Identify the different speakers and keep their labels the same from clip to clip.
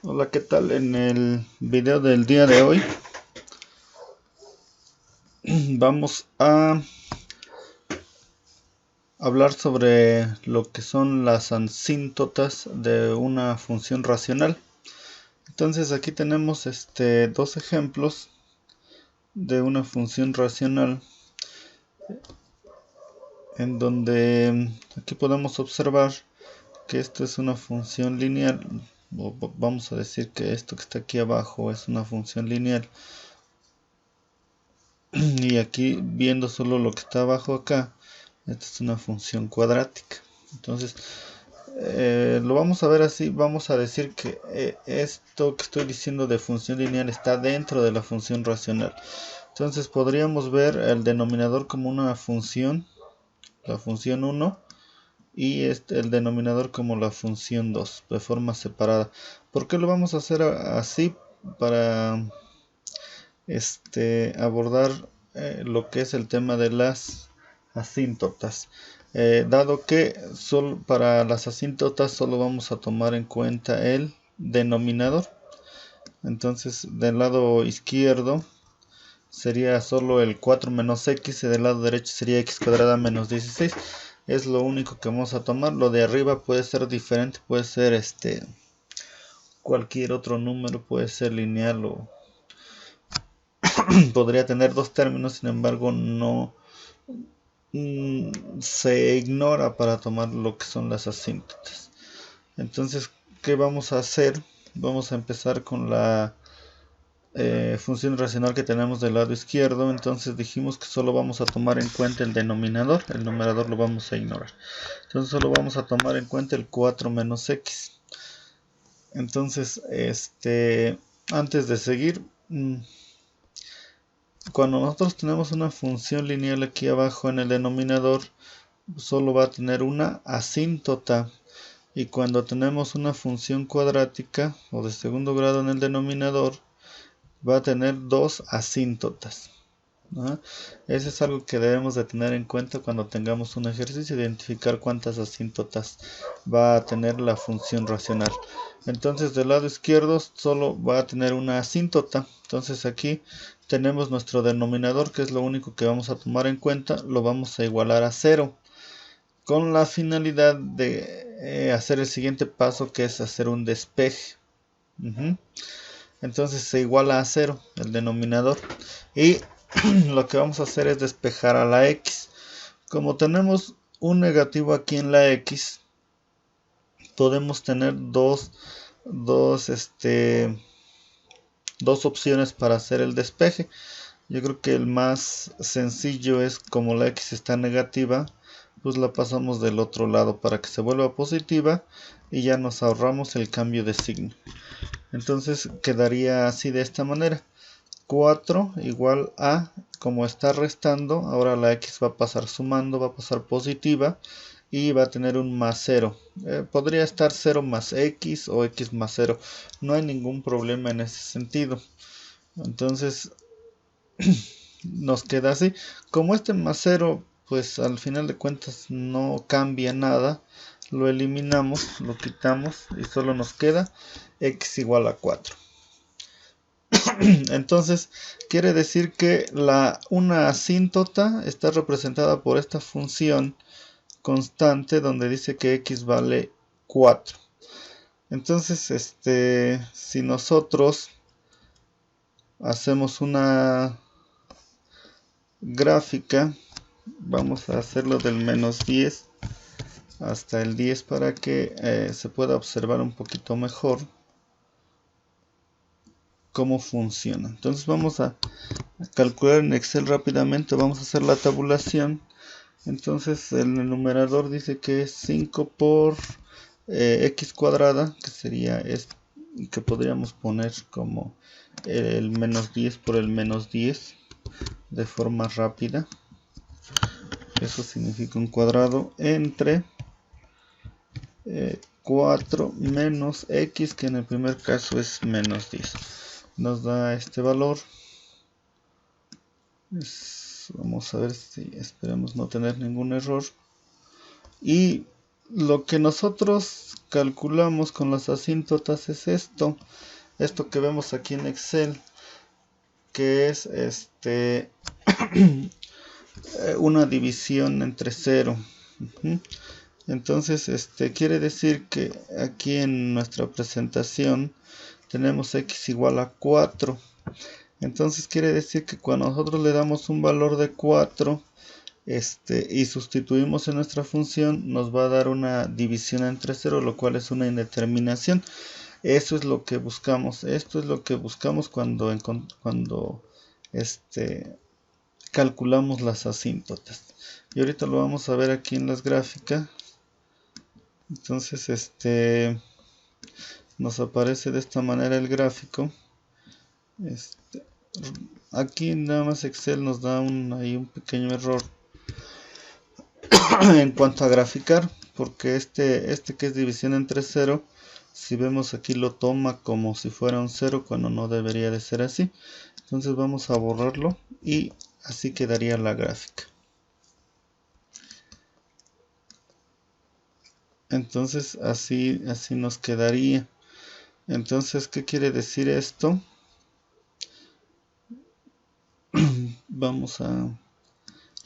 Speaker 1: Hola, ¿qué tal? En el video del día de hoy vamos a hablar sobre lo que son las asíntotas de una función racional. Entonces aquí tenemos dos ejemplos de una función racional en donde aquí podemos observar que esto es una función lineal, o vamos a decir que esto que está aquí abajo es una función lineal. Y aquí viendo solo lo que está abajo acá, esta es una función cuadrática. Entonces lo vamos a ver así. Vamos a decir que esto que estoy diciendo de función lineal está dentro de la función racional. Entonces podríamos ver el denominador como una función, la función 1, y el denominador como la función 2, de forma separada. ¿Por qué lo vamos a hacer así? Para abordar lo que es el tema de las asíntotas. Dado que para las asíntotas solo vamos a tomar en cuenta el denominador. Entonces del lado izquierdo sería solo el 4 menos x y del lado derecho sería x cuadrada menos 16. Es lo único que vamos a tomar. Lo de arriba puede ser diferente, puede ser cualquier otro número, puede ser lineal o podría tener dos términos, sin embargo no se ignora para tomar lo que son las asíntotas. Entonces, ¿qué vamos a hacer? Vamos a empezar con la función racional que tenemos del lado izquierdo. Entonces dijimos que solo vamos a tomar en cuenta el denominador, el numerador lo vamos a ignorar. Entonces solo vamos a tomar en cuenta el 4 menos x. Entonces, antes de seguir, cuando nosotros tenemos una función lineal aquí abajo en el denominador, solo va a tener una asíntota. Y cuando tenemos una función cuadrática o de segundo grado en el denominador, va a tener dos asíntotas, ¿no? Eso es algo que debemos de tener en cuenta cuando tengamos un ejercicio, identificar cuántas asíntotas va a tener la función racional. Entonces del lado izquierdo solo va a tener una asíntota. Entonces aquí tenemos nuestro denominador, que es lo único que vamos a tomar en cuenta, lo vamos a igualar a 0, con la finalidad de hacer el siguiente paso, que es hacer un despeje. Entonces se iguala a 0 el denominador, y lo que vamos a hacer es despejar a la x. Como tenemos un negativo aquí en la x, podemos tener dos opciones para hacer el despeje. Yo creo que el más sencillo es, como la x está negativa, pues la pasamos del otro lado para que se vuelva positiva y ya nos ahorramos el cambio de signo. Entonces quedaría así, de esta manera: 4 igual a, como está restando, ahora la x va a pasar sumando, va a pasar positiva y va a tener un más 0. Podría estar 0 más x o x más 0, no hay ningún problema en ese sentido. Entonces nos queda así. Como este más 0 pues al final de cuentas no cambia nada, lo eliminamos, lo quitamos y solo nos queda x igual a 4. Entonces quiere decir que una asíntota está representada por esta función constante donde dice que x vale 4. Entonces si nosotros hacemos una gráfica, vamos a hacerlo del menos 10 hasta el 10 para que se pueda observar un poquito mejor cómo funciona. Entonces vamos a calcular en Excel rápidamente, vamos a hacer la tabulación. Entonces el numerador dice que es 5 por x cuadrada, que sería que podríamos poner como el menos 10 por el menos 10 de forma rápida. Eso significa un cuadrado entre 4 menos x, que en el primer caso es menos 10. Nos da este valor. Vamos a ver si esperemos no tener ningún error. Y lo que nosotros calculamos con las asíntotas es esto que vemos aquí en Excel, que es una división entre 0. Entonces quiere decir que aquí en nuestra presentación tenemos x igual a 4. Entonces quiere decir que cuando nosotros le damos un valor de 4 y sustituimos en nuestra función, nos va a dar una división entre 0, lo cual es una indeterminación. Eso es lo que buscamos. Esto es lo que buscamos cuando calculamos las asíntotas. Y ahorita lo vamos a ver aquí en las gráficas. Entonces nos aparece de esta manera el gráfico. Aquí nada más Excel nos da ahí un pequeño error en cuanto a graficar, porque este que es división entre 0, si vemos aquí lo toma como si fuera un 0 cuando no debería de ser así. Entonces vamos a borrarlo y así quedaría la gráfica. Entonces así nos quedaría. Entonces, ¿qué quiere decir esto? Vamos a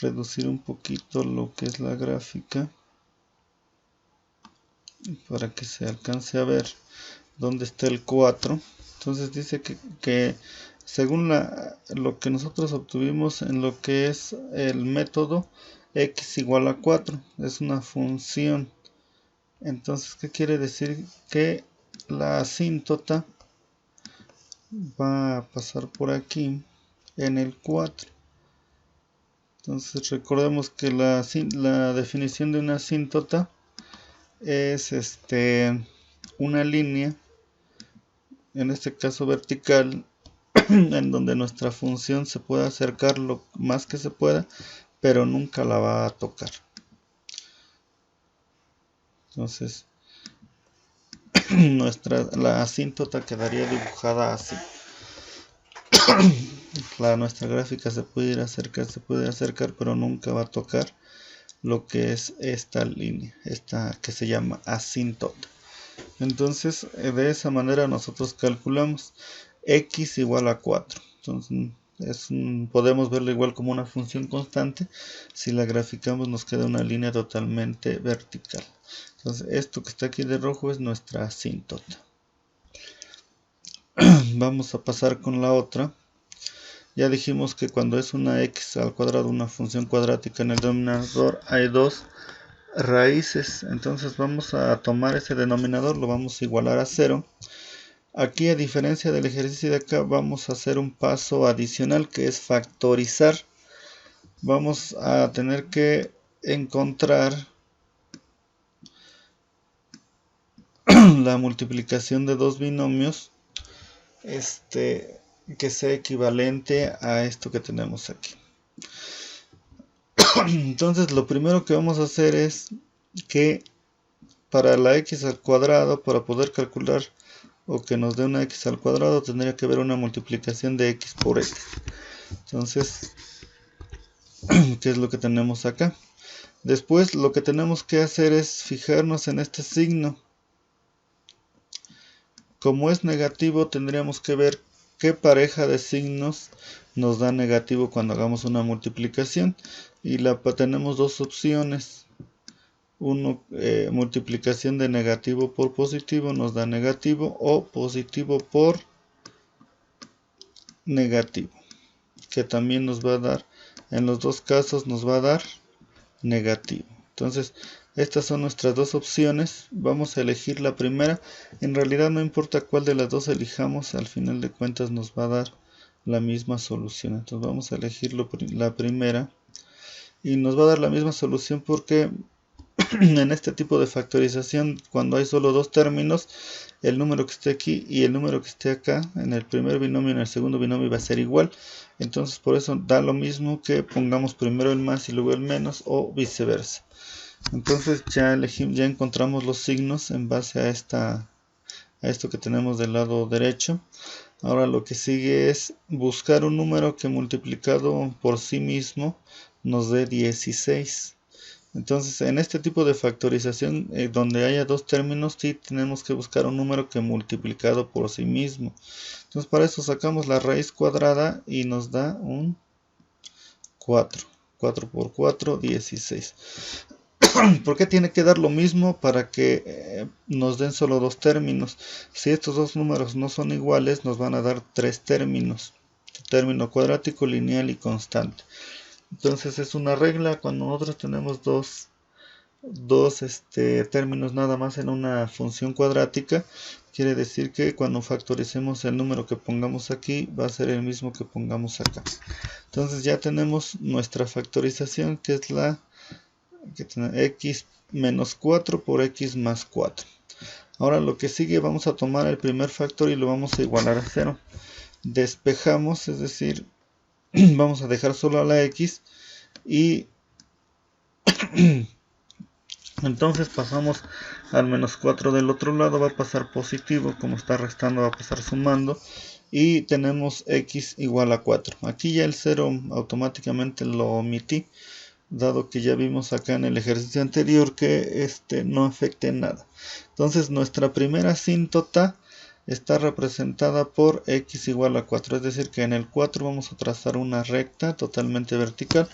Speaker 1: reducir un poquito lo que es la gráfica para que se alcance a ver dónde está el 4. Entonces dice que según lo que nosotros obtuvimos en lo que es el método x igual a 4, es una función. Entonces, ¿qué quiere decir? Que la asíntota va a pasar por aquí en el 4. Entonces recordemos que la definición de una asíntota es una línea, en este caso vertical, en donde nuestra función se puede acercar lo más que se pueda, pero nunca la va a tocar. Entonces la asíntota quedaría dibujada así. Nuestra gráfica se puede acercar, pero nunca va a tocar lo que es esta línea, esta que se llama asíntota. Entonces, de esa manera nosotros calculamos x igual a 4. Entonces, podemos verlo igual como una función constante. Si la graficamos nos queda una línea totalmente vertical. Entonces, esto que está aquí de rojo es nuestra asíntota. Vamos a pasar con la otra. Ya dijimos que cuando es una x al cuadrado, una función cuadrática, en el denominador hay dos raíces. Entonces vamos a tomar ese denominador, lo vamos a igualar a 0. Aquí, a diferencia del ejercicio de acá, vamos a hacer un paso adicional que es factorizar. Vamos a tener que encontrar la multiplicación de dos binomios que sea equivalente a esto que tenemos aquí. Entonces lo primero que vamos a hacer es que para la x al cuadrado, para poder calcular o que nos dé una x al cuadrado, tendría que haber una multiplicación de x por x. Entonces, ¿qué es lo que tenemos acá? Después lo que tenemos que hacer es fijarnos en este signo. Como es negativo, tendríamos que ver qué pareja de signos nos da negativo cuando hagamos una multiplicación. Y tenemos dos opciones. Uno, multiplicación de negativo por positivo nos da negativo, o positivo por negativo, que también nos va a dar, en los dos casos nos va a dar negativo. Entonces, estas son nuestras dos opciones. Vamos a elegir la primera. En realidad no importa cuál de las dos elijamos, al final de cuentas nos va a dar la misma solución. Entonces vamos a elegir la primera y nos va a dar la misma solución porque en este tipo de factorización, cuando hay solo dos términos, el número que esté aquí y el número que esté acá, en el primer binomio y en el segundo binomio, va a ser igual. Entonces por eso da lo mismo que pongamos primero el más y luego el menos, o viceversa. Entonces ya encontramos los signos en base a esto que tenemos del lado derecho. Ahora lo que sigue es buscar un número que multiplicado por sí mismo nos dé 16. Entonces, en este tipo de factorización, donde haya dos términos, sí tenemos que buscar un número que multiplicado por sí mismo. Entonces, para eso sacamos la raíz cuadrada y nos da un 4. 4 por 4, 16. ¿Por qué tiene que dar lo mismo para que nos den solo dos términos? Si estos dos números no son iguales, nos van a dar tres términos. Término cuadrático, lineal y constante. Entonces es una regla cuando nosotros tenemos dos términos nada más en una función cuadrática. Quiere decir que cuando factoricemos el número que pongamos aquí va a ser el mismo que pongamos acá. Entonces ya tenemos nuestra factorización, que es la que tiene x menos 4 por x más 4. Ahora lo que sigue, vamos a tomar el primer factor y lo vamos a igualar a 0. Despejamos, es decir, vamos a dejar solo a la x y entonces pasamos al menos 4 del otro lado, va a pasar positivo, como está restando va a pasar sumando, y tenemos x igual a 4. Aquí ya el 0 automáticamente lo omití, dado que ya vimos acá en el ejercicio anterior que no afecte nada. Entonces nuestra primera asíntota está representada por x igual a 4, es decir que en el 4 vamos a trazar una recta totalmente vertical.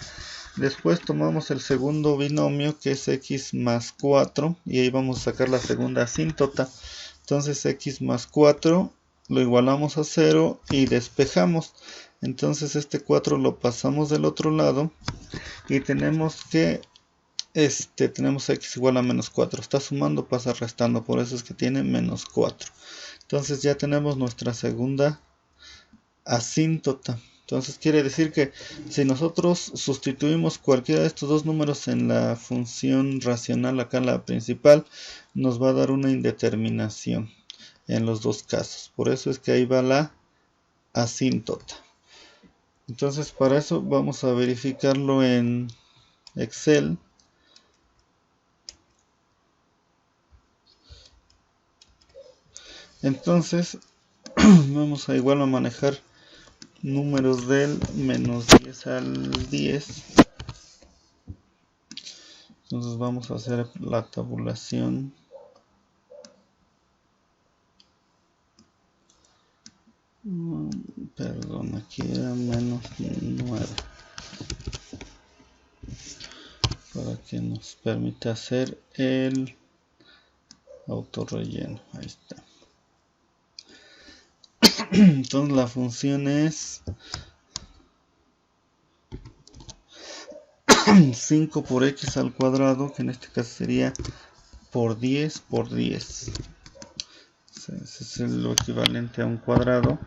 Speaker 1: Después tomamos el segundo binomio, que es x más 4, y ahí vamos a sacar la segunda asíntota. Entonces x más 4 lo igualamos a 0 y despejamos. Entonces este 4 lo pasamos del otro lado y tenemos que tenemos x igual a menos 4. Está sumando, pasa restando, por eso es que tiene menos 4. Entonces ya tenemos nuestra segunda asíntota. Entonces quiere decir que si nosotros sustituimos cualquiera de estos dos números en la función racional, acá en la principal, nos va a dar una indeterminación en los dos casos. Por eso es que ahí va la asíntota. Entonces para eso vamos a verificarlo en Excel. Entonces vamos a igual a manejar números del menos 10 al 10. Entonces vamos a hacer la tabulación. Perdón, aquí era menos 9. Para que nos permita hacer el autorrelleno. Ahí está. Entonces la función es 5 por x al cuadrado, que en este caso sería por 10 por 10. Ese es lo equivalente a un cuadrado.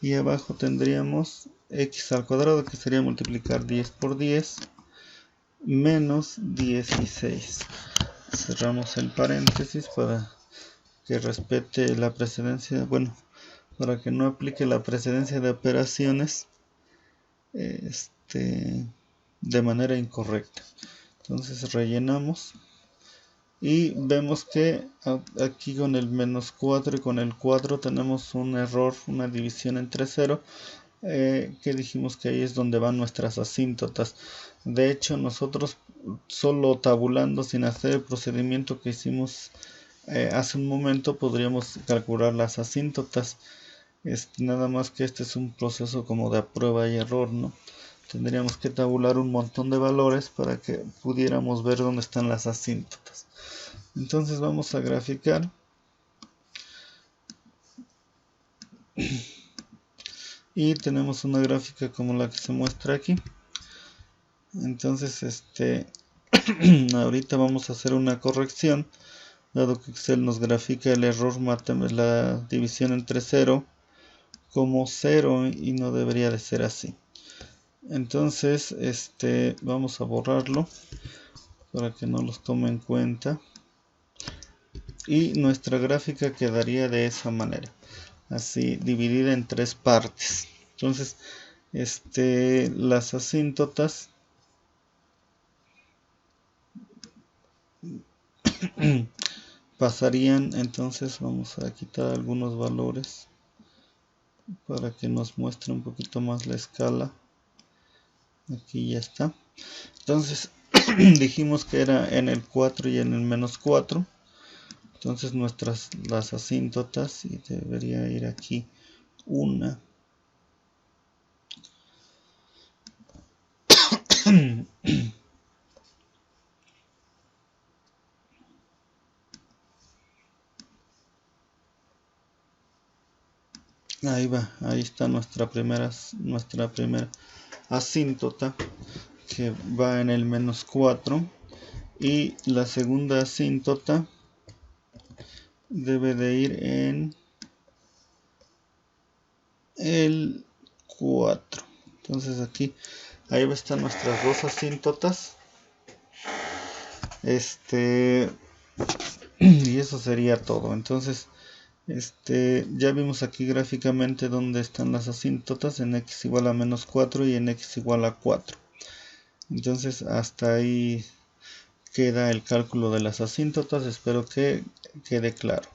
Speaker 1: Y abajo tendríamos x al cuadrado, que sería multiplicar 10 por 10 menos 16. Cerramos el paréntesis para que respete la precedencia, bueno, para que no aplique la precedencia de operaciones de manera incorrecta. Entonces rellenamos y vemos que aquí con el menos 4 y con el 4 tenemos un error, una división entre 0, que dijimos que ahí es donde van nuestras asíntotas. De hecho, nosotros solo tabulando, sin hacer el procedimiento que hicimos hace un momento, podríamos calcular las asíntotas. Nada más que este es un proceso como de prueba y error, ¿no? Tendríamos que tabular un montón de valores para que pudiéramos ver dónde están las asíntotas. Entonces vamos a graficar. Y tenemos una gráfica como la que se muestra aquí. Entonces ahorita vamos a hacer una corrección, dado que Excel nos grafica el error la división entre 0 como 0 y no debería de ser así. Entonces vamos a borrarlo para que no los tome en cuenta, y nuestra gráfica quedaría de esa manera, así dividida en tres partes. Entonces las asíntotas pasarían, entonces vamos a quitar algunos valores para que nos muestre un poquito más la escala. Aquí ya está. Entonces dijimos que era en el 4 y en el menos 4. Entonces las asíntotas, y debería ir aquí una. Ahí va, ahí está nuestra primera asíntota, que va en el menos 4, y la segunda asíntota debe de ir en el 4. Entonces aquí, ahí están nuestras dos asíntotas. Y eso sería todo. Entonces, ya vimos aquí gráficamente dónde están las asíntotas, en x igual a menos 4 y en x igual a 4. Entonces, hasta ahí queda el cálculo de las asíntotas. Espero que quede claro.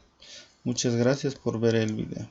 Speaker 1: Muchas gracias por ver el video.